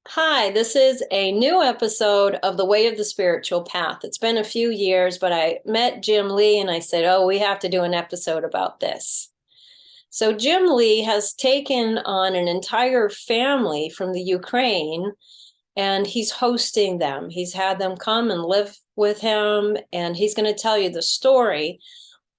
Hi, this is a new episode of The Way of the Spiritual Path. It's been a few years, but I met Jim Lee and I said, oh, we have to do an episode about this. So, Jim Lee has taken on an entire family from the Ukraine and he's hosting them. He's had them come and live with him, and he's going to tell you the story.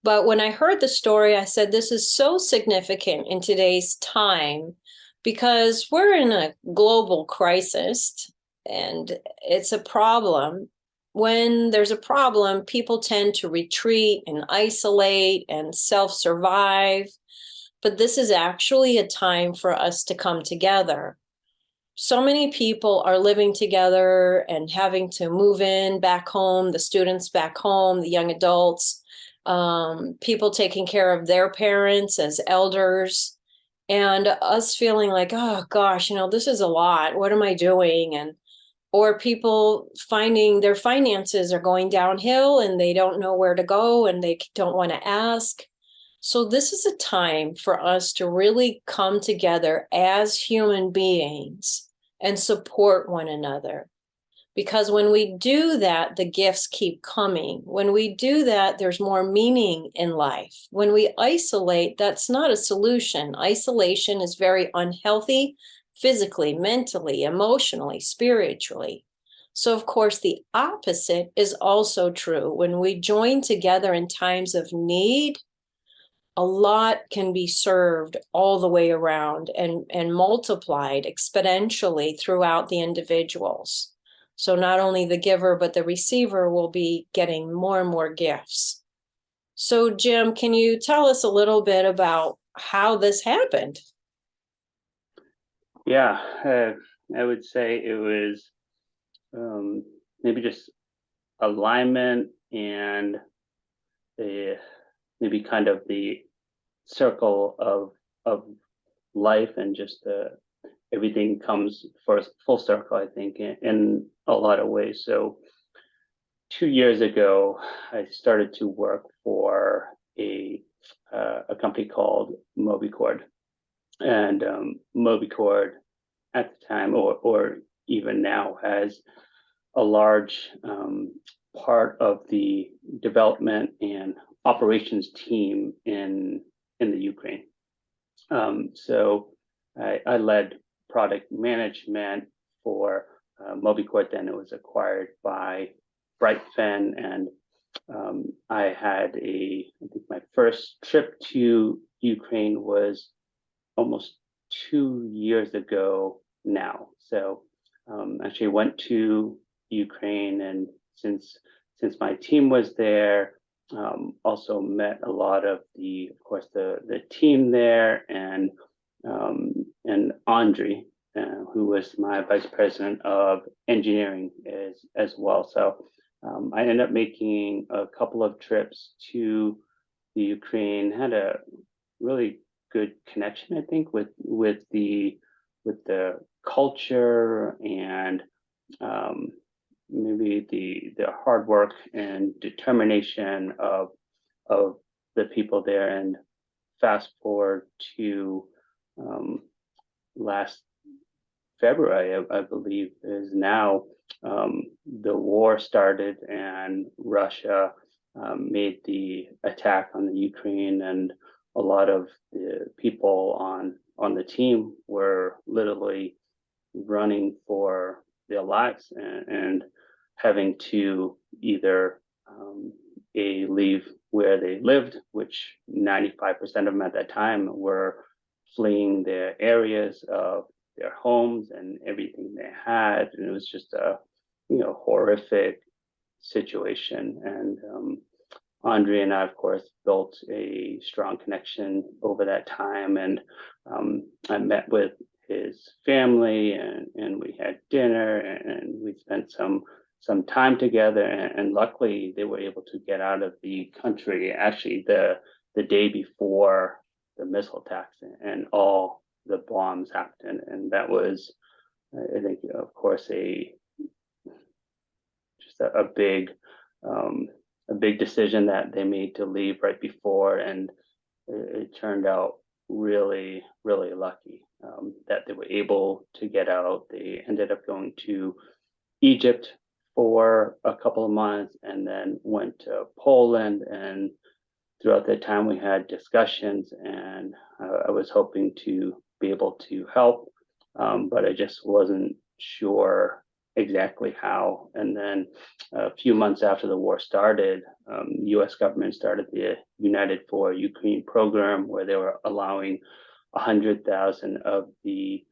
But when I heard the story, I said, this is so significant in today's time because we're in a global crisis and it's a problem. When there's a problem, people tend to retreat and isolate and self survive. But this is actually a time for us to come together. So many people are living together and having to move in back home, the students back home, the young adults, people taking care of their parents as elders, and us feeling like, oh gosh, this is a lot. What am I doing? And or people finding their finances are going downhill and they don't know where to go and they don't want to ask. So this is a time for us to really come together as human beings and support one another. Because when we do that, the gifts keep coming. When we do that, there's more meaning in life. When we isolate, that's not a solution. Isolation is very unhealthy physically, mentally, emotionally, spiritually. So, of course, the opposite is also true. When we join together in times of need, a lot can be served all the way around and multiplied exponentially throughout the individuals. So not only the giver, but the receiver will be getting more and more gifts. So, Jim, can you tell us a little bit about how this happened? Yeah, I would say it was maybe just alignment and the maybe kind of the circle of life and just everything comes for a full circle. I think in a lot of ways. So 2 years ago, I started to work for a company called MobiCord, and MobiCord at the time or even now has a large part of the development and operations team in the Ukraine. So I led product management for MobiCort. Then it was acquired by Brightfin, and I think my first trip to Ukraine was almost 2 years ago now. So actually went to Ukraine, and since my team was there, also met a lot of of course, the team there, and Andre, who was my vice president of engineering as well. So I ended up making a couple of trips to the Ukraine. Had a really good connection, I think, with the culture and um, maybe the hard work and determination of the people there. And fast forward to um, last February, I believe, is now the war started and Russia made the attack on the Ukraine, and a lot of the people on the team were literally running for their lives and having to either leave where they lived, which 95% of them at that time were fleeing their areas of their homes and everything they had. And it was just a horrific situation. And Andre and I, of course, built a strong connection over that time. And I met with his family, and we had dinner, and we spent some time together. And luckily, they were able to get out of the country actually the day before the missile attacks and all the bombs happened. And that was, I think, of course, just um, a big decision that they made to leave right before, and it turned out really, really lucky that they were able to get out. They ended up going to Egypt for a couple of months and then went to Poland. And throughout that time, we had discussions, and I was hoping to be able to help, but I just wasn't sure exactly how. And then a few months after the war started, the U.S. government started the United for Ukraine program, where they were allowing 100,000 of the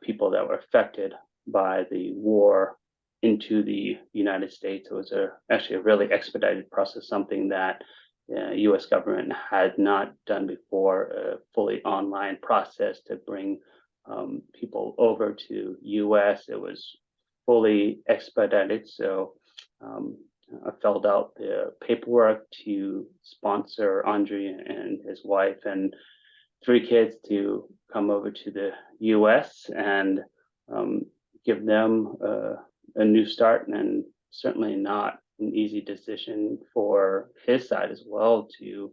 people that were affected by the war into the United States. It was actually a really expedited process, something that U.S. government had not done before, a fully online process to bring people over to U.S. It was fully expedited, so I filled out the paperwork to sponsor Andre and his wife and 3 kids to come over to the U.S. and give them a new start, and certainly not an easy decision for his side as well to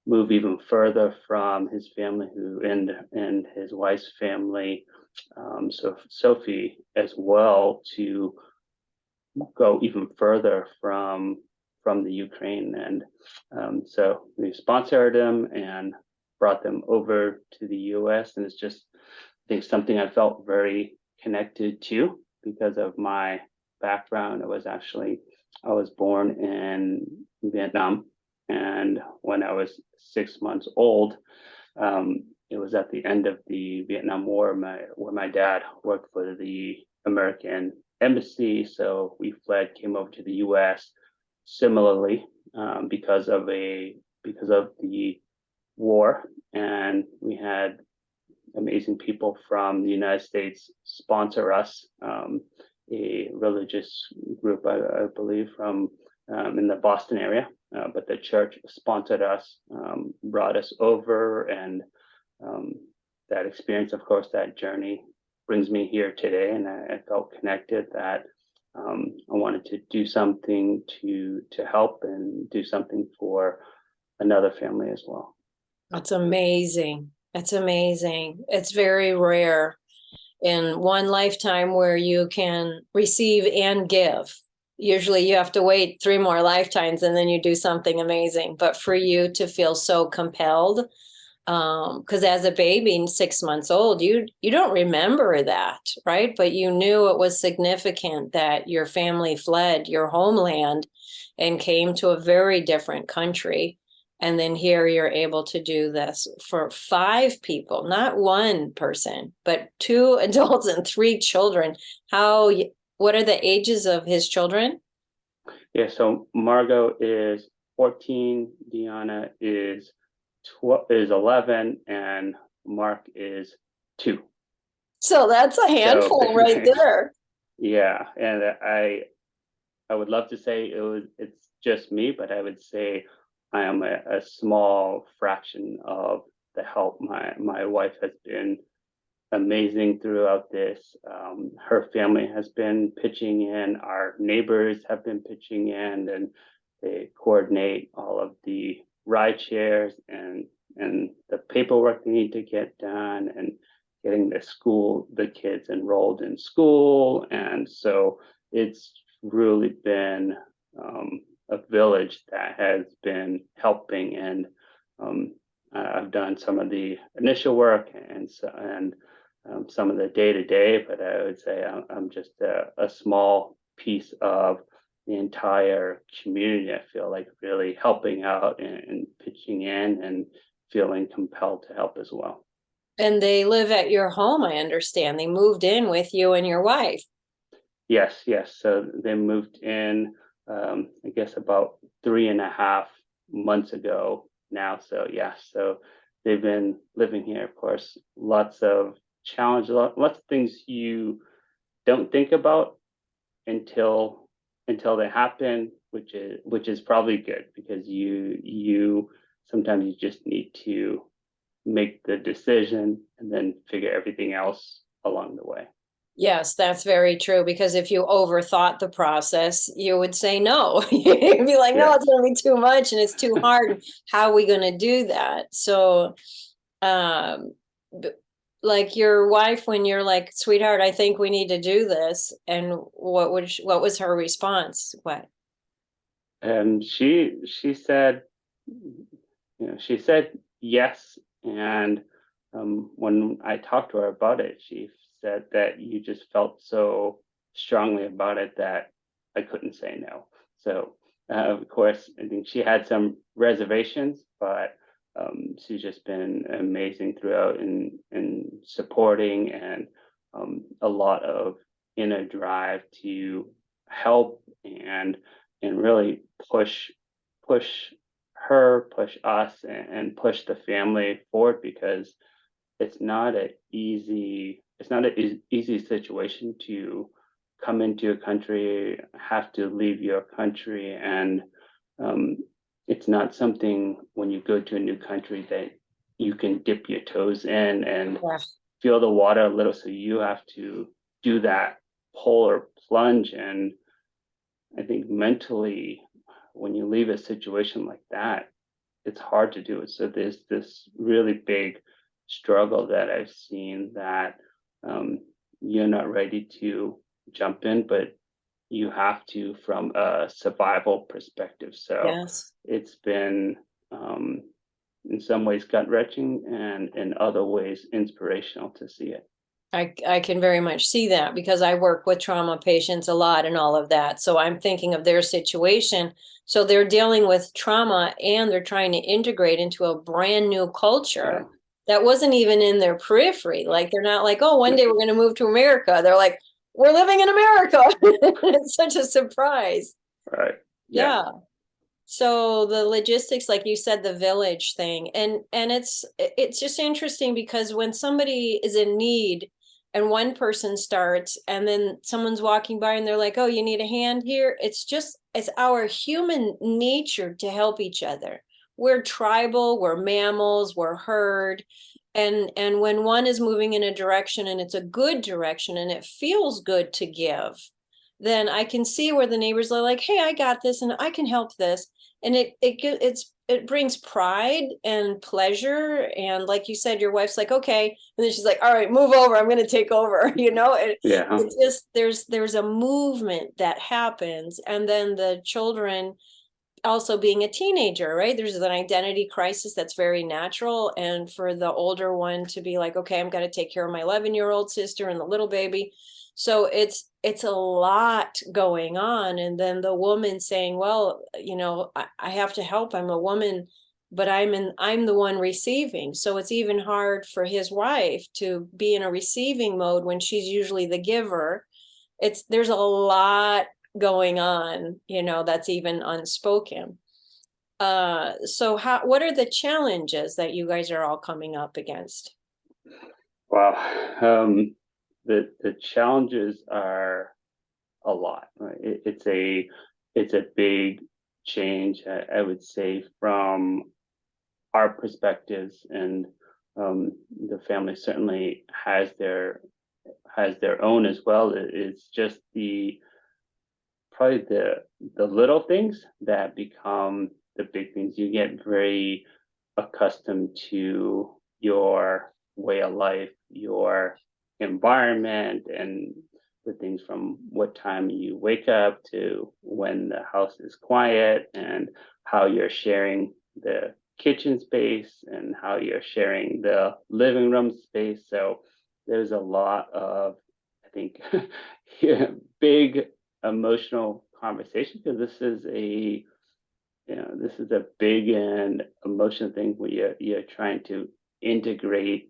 move even further from his family and his wife's family, so Sophie as well, to go even further from the Ukraine. And so we sponsored them and brought them over to the US. And it's just, I think, something I felt very connected to because of my background. I was born in Vietnam. And when I was 6 months old, it was at the end of the Vietnam War, where my dad worked for the American embassy. So we fled, came over to the U.S. similarly because of the war, and we had amazing people from the United States sponsor us. A religious group, I believe, from in the Boston area, but the church sponsored us, brought us over, and that experience, of course, that journey brings me here today. And I felt connected that I wanted to do something to help and do something for another family as well. That's amazing. That's amazing. It's very rare in one lifetime where you can receive and give. Usually you have to wait 3 more lifetimes and then you do something amazing. But for you to feel so compelled, because as a baby, 6 months old, you don't remember that, right? But you knew it was significant that your family fled your homeland and came to a very different country. And then here you're able to do this for 5 people, not one person, but 2 adults and 3 children. What are the ages of his children? Yeah, so Margot is 14, Deanna is 11, and Mark is 2. So that's a handful right there. Yeah, and I would love to say it's just me, but I would say I am a small fraction of the help. My wife has been amazing throughout this. Her family has been pitching in. Our neighbors have been pitching in, and they coordinate all of the ride shares and the paperwork they need to get done, and getting the kids enrolled in school. And so it's really been a village that has been helping, and I've done some of the initial work and some of the day-to-day, but I would say I'm just a small piece of the entire community. I feel like really helping out and pitching in and feeling compelled to help as well. And they live at your home, I understand. They moved in with you and your wife. Yes. So they moved in, I guess, about 3.5 months ago now. So so they've been living here. Of course, lots of challenges, lots of things you don't think about until they happen, which is probably good, because you sometimes you just need to make the decision and then figure everything else along the way. Yes, that's very true. Because if you overthought the process, you would say no. You'd be like, no, it's going to be too much and it's too hard. How are we going to do that? So b- like your wife, when you're like, sweetheart, I think we need to do this, and what was her response? What? And she said, she said yes. And when I talked to her about it, she said that you just felt so strongly about it that I couldn't say no. So of course, I think she had some reservations, but she's just been amazing throughout in supporting, and a lot of inner drive to help and really push her, push us, and push the family forward, because it's not an easy situation to come into a country, have to leave your country, and um, it's not something when you go to a new country that you can dip your toes in and Yeah. feel the water a little. So you have to do that polar plunge. And I think mentally, when you leave a situation like that, it's hard to do it. So there's this really big struggle that I've seen, that um, you're not ready to jump in, but you have to from a survival perspective. So Yes. it's been in some ways gut wrenching, and in other ways inspirational to see it. I can very much see that because I work with trauma patients a lot and all of that. So I'm thinking of their situation. So they're dealing with trauma and they're trying to integrate into a brand new Yeah. culture that wasn't even in their periphery. Like they're not like, oh, one Yeah. day we're going to move to America. They're like, we're living in America. It's such a surprise. Right. Yeah. Yeah. So the logistics, like you said, the village thing, and it's just interesting because when somebody is in need and one person starts and then someone's walking by and they're like, oh, you need a hand here. It's our human nature to help each other. We're tribal, we're mammals, we're herd. And when one is moving in a direction and it's a good direction and it feels good to give, then I can see where the neighbors are like, hey, I got this and I can help this. And it brings pride and pleasure. And like you said, your wife's like, okay. And then she's like, all right, move over. I'm going to take over. Yeah. It just, there's a movement that happens. And then the children also being a teenager, right? There's an identity crisis that's very natural. And for the older one to be like, okay, I'm going to take care of my 11-year-old sister and the little baby. So it's a lot going on. And then the woman saying, well, I have to help. I'm a woman, but I'm the one receiving. So it's even hard for his wife to be in a receiving mode when she's usually the giver. There's a lot going on, that's even unspoken. So what are the challenges that you guys are all coming up against? Wow. The challenges are a lot. Right? It's a big change, I would say, from our perspectives, and the family certainly has their own as well. It's just probably the little things that become the big things. You get very accustomed to your way of life, your environment, and the things from what time you wake up to when the house is quiet, and how you're sharing the kitchen space and how you're sharing the living room space. So there's a lot of, I think, big emotional conversation, because this is a big and emotional thing where you're trying to integrate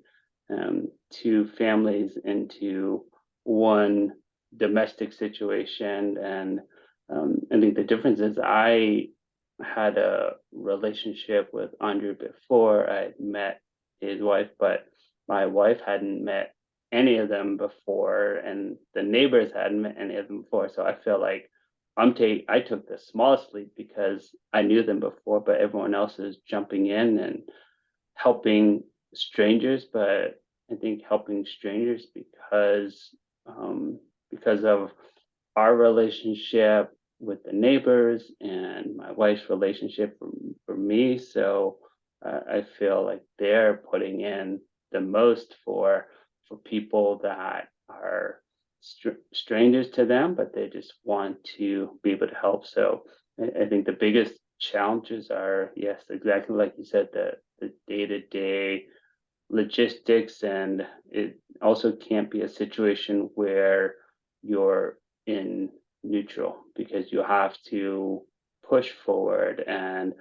two families into one domestic situation. And I think the difference is, I had a relationship with Andrew before I met his wife, but my wife hadn't met any of them before, and the neighbors hadn't met any of them before. So I feel like I took the smallest leap because I knew them before, but everyone else is jumping in and helping strangers. But I think helping strangers because of our relationship with the neighbors and my wife's relationship for me. So I feel like they're putting in the most for people that are strangers to them, but they just want to be able to help. So I think the biggest challenges are, yes, exactly like you said, the day-to-day logistics, and it also can't be a situation where you're in neutral, because you have to push forward, and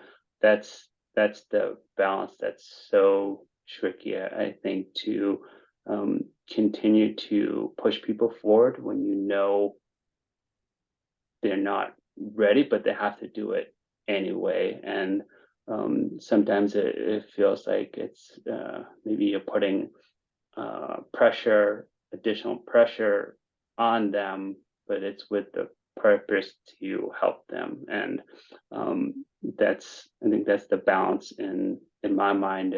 that's the balance that's so tricky, I think, to continue to push people forward when you know they're not ready, but they have to do it anyway. And sometimes it feels like it's maybe you're putting additional pressure on them, but it's with the purpose to help them. And I think that's the balance in my mind,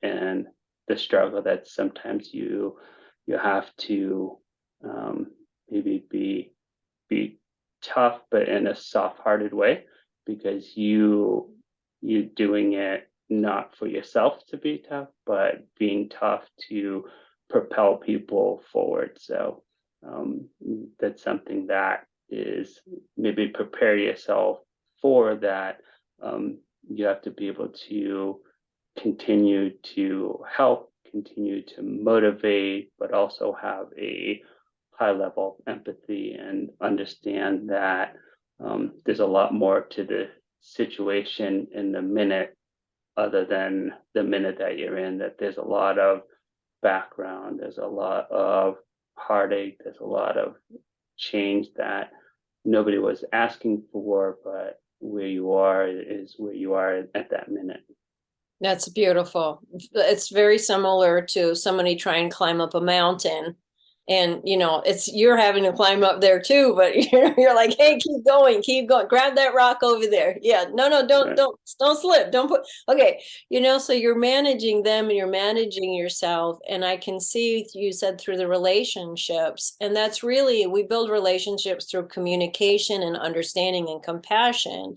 and the struggle that sometimes you have to maybe be tough, but in a soft-hearted way, because you doing it not for yourself to be tough, but being tough to propel people forward. So that's something that is, maybe prepare yourself for that. You have to be able to continue to help, continue to motivate, but also have a high level of empathy and understand that there's a lot more to the situation in the minute other than the minute that you're in, that there's a lot of background, there's a lot of heartache, there's a lot of change that nobody was asking for, but where you are is where you are at that minute. That's beautiful. It's very similar to somebody trying to climb up a mountain. And it's you're having to climb up there too, but you're like, hey, keep going, grab that rock over there. Yeah, no, don't Right. don't slip, don't put. Okay, so you're managing them and you're managing yourself. And I can see you said through the relationships, and that's really, we build relationships through communication and understanding and compassion.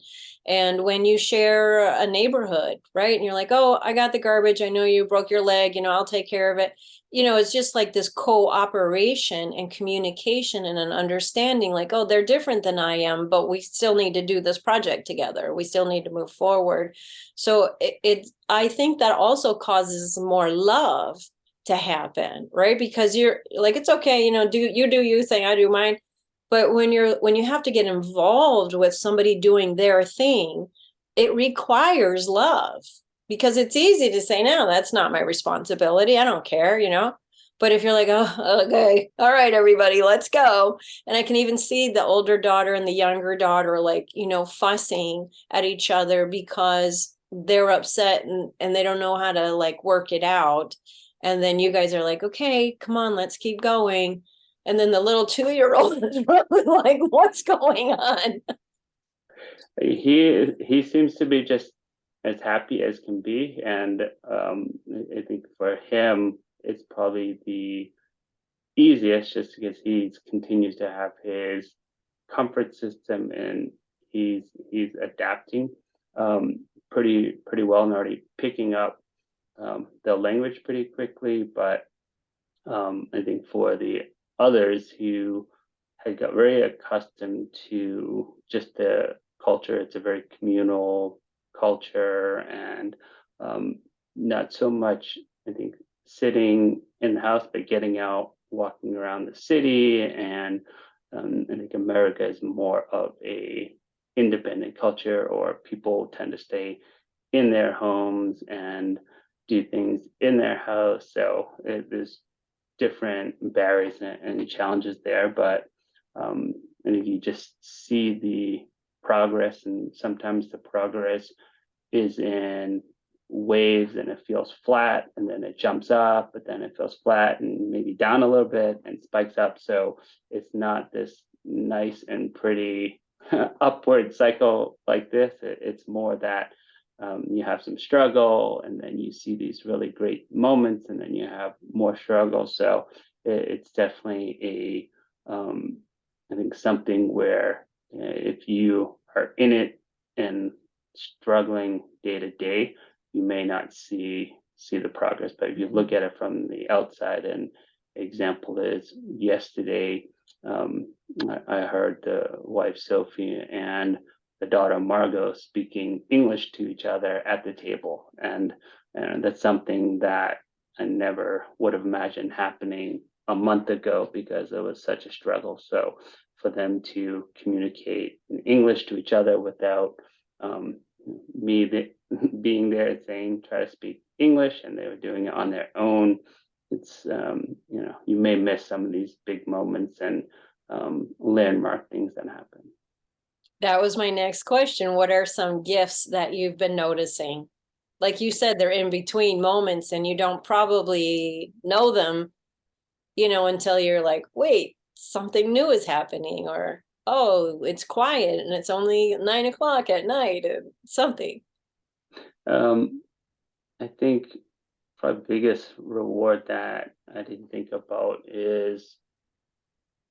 And when you share a neighborhood, right, and you're like, oh, I got the garbage, I know you broke your leg, I'll take care of it. It's just like this cooperation and communication and an understanding, like, oh, they're different than I am, but we still need to do this project together. We still need to move forward. So I think that also causes more love to happen, right? Because you're like, it's okay, do you thing, I do mine. But when you have to get involved with somebody doing their thing, it requires love, because it's easy to say, no, that's not my responsibility, I don't care. But if you're like, oh, okay, all right, everybody, let's go. And I can even see the older daughter and the younger daughter, like, fussing at each other because they're upset, and they don't know how to like work it out. And then you guys are like, okay, come on, let's keep going. And then the little 2-year-old is probably like, what's going on? He seems to be just as happy as can be, and I think for him it's probably the easiest, just because he continues to have his comfort system, and he's adapting pretty well, and already picking up the language pretty quickly. But I think for the others who had got very accustomed to just the culture, it's a very communal culture, and not so much, I think, sitting in the house, but getting out, walking around the city. And I think America is more of a independent culture, or people tend to stay in their homes and do things in their house. So there's different barriers and challenges there, but I think you just see the progress, and sometimes the progress is in waves, and it feels flat, and then it jumps up, but then it feels flat and maybe down a little bit and spikes up. So it's not this nice and pretty upward cycle like this. It's more that you have some struggle, and then you see these really great moments, and then you have more struggle. So it's definitely I think something where if you are in it and struggling day to day, you may not see the progress. But if you look at it from the outside, and example is yesterday, I heard the wife Sophie and the daughter Margot speaking English to each other at the table, and that's something that I never would have imagined happening a month ago because it was such a struggle. So for them to communicate in English to each other without me being there and saying try to speak English, and they were doing it on their own. It's you may miss some of these big moments and landmark things that happen. That was my next question. What are some gifts that you've been noticing? Like you said, they're in between moments and you don't probably know them, until you're like, wait, something new is happening, or, oh, it's quiet and it's only 9 o'clock at night, and something. I think probably biggest reward that I didn't think about is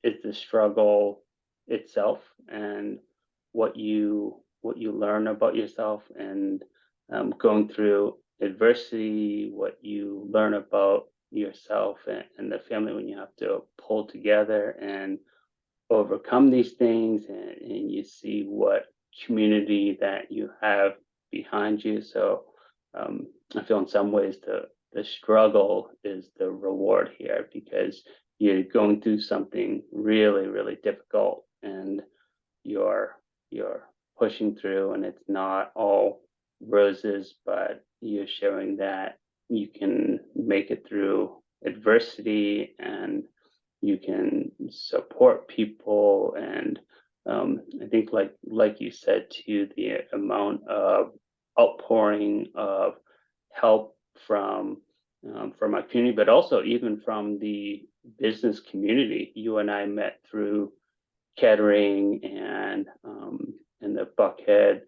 the struggle itself, and what you learn about yourself, and going through adversity, what you learn about yourself and the family when you have to pull together and overcome these things, and you see what community that you have behind you. So I feel in some ways the struggle is the reward here, because you're going through something really, really difficult, and you're pushing through, and it's not all roses, but you're showing that you can make it through adversity, and you can support people. And I think like you said too, the amount of outpouring of help from our community, but also even from the business community. You and I met through Kettering and the Buckhead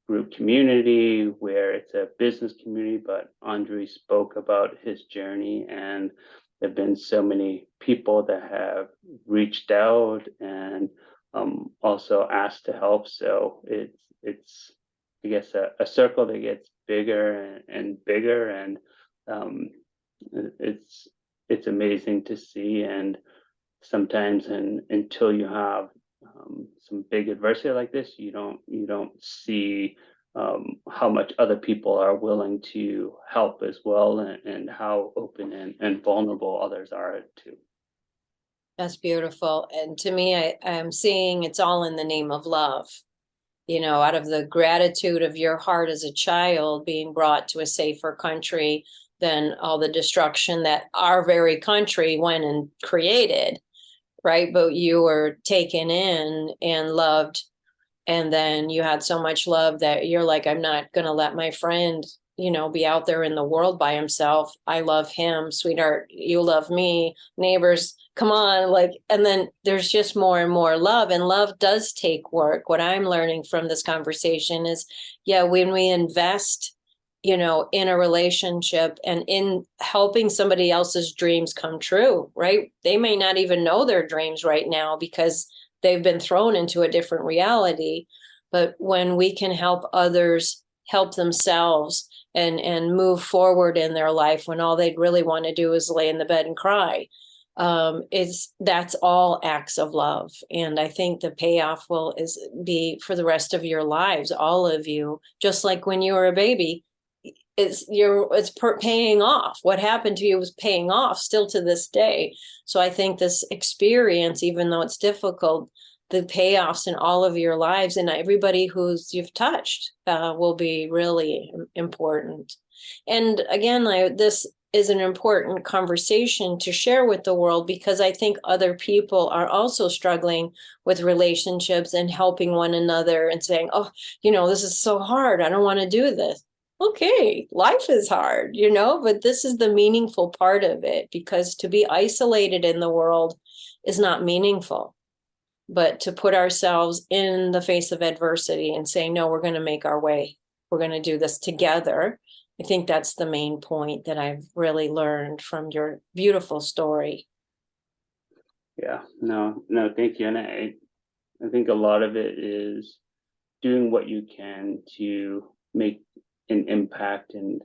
group community, where it's a business community, but Andre spoke about his journey, and there have been so many people that have reached out and also asked to help. So it's I guess a circle that gets bigger and bigger, and um, it's amazing to see. And sometimes, until you have some big adversity like this, you don't see how much other people are willing to help as well, and how open and vulnerable others are too. That's beautiful. And to me, I'm seeing it's all in the name of love. Out of the gratitude of your heart as a child being brought to a safer country than all the destruction that our very country went and created, right? But you were taken in and loved. And then you had so much love that you're like, I'm not going to let my friend, be out there in the world by himself. I love him, sweetheart. You love me, neighbors. Come on. And then there's just more and more love, and love does take work. What I'm learning from this conversation is, yeah, when we invest, in a relationship and in helping somebody else's dreams come true, right? They may not even know their dreams right now because they've been thrown into a different reality. But when we can help others help themselves and move forward in their life, when all they'd really want to do is lay in the bed and cry, that's all acts of love. And I think the payoff will be for the rest of your lives, all of you. Just like when you were a baby, it's paying off. What happened to you was paying off still to this day. So I think this experience, even though it's difficult, the payoffs in all of your lives and everybody you've touched will be really important. And again, this is an important conversation to share with the world, because I think other people are also struggling with relationships and helping one another and saying, oh, this is so hard. I don't want to do this. Okay, life is hard, but this is the meaningful part of it, because to be isolated in the world is not meaningful. But to put ourselves in the face of adversity and say, no, we're going to make our way. We're going to do this together. I think that's the main point that I've really learned from your beautiful story. Yeah, no, thank you. And I think a lot of it is doing what you can to make an impact. And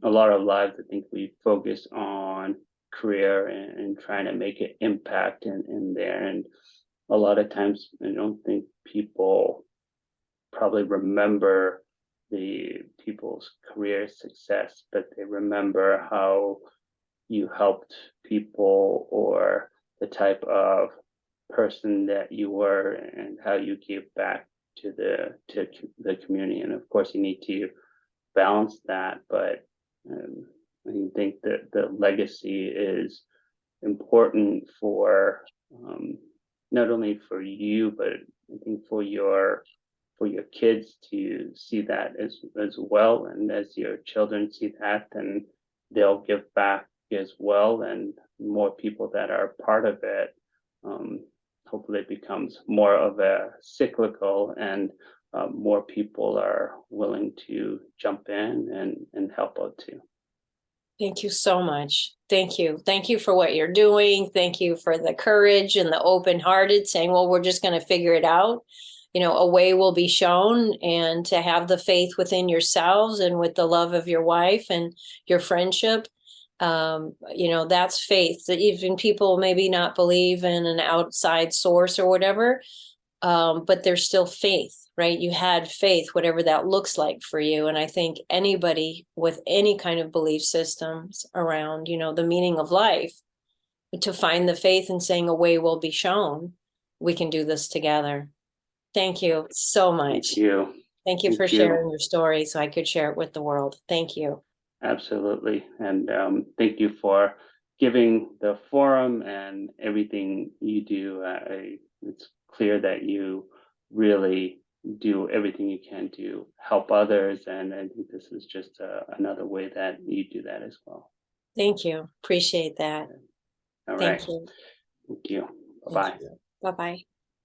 a lot of lives, I think we focus on career and trying to make an impact in there. And a lot of times I don't think people probably remember the people's career success, but they remember how you helped people, or the type of person that you were, and how you gave back to the community. And of course, you need to balance that, but I think that the legacy is important for not only for you, but I think for your kids to see that as well. And as your children see that, then they'll give back as well, and more people that are part of it. Hopefully it becomes more of a cyclical, and more people are willing to jump in and help out too. Thank you so much. Thank you. Thank you for what you're doing. Thank you for the courage and the open-hearted saying, well, we're just going to figure it out. A way will be shown, and to have the faith within yourselves and with the love of your wife and your friendship. That's faith. That even people maybe not believe in an outside source or whatever, but there's still faith, right? You had faith, whatever that looks like for you. And I think anybody with any kind of belief systems around, the meaning of life, to find the faith in saying a way will be shown, we can do this together. Thank you so much. Thank you. Thank you for sharing your story so I could share it with the world. Thank you. Absolutely. And thank you for giving the forum and everything you do. It's clear that you really do everything you can to help others. And I think this is just another way that you do that as well. Thank you. Appreciate that. All right. Thank you. Thank you. Bye-bye. Bye-bye.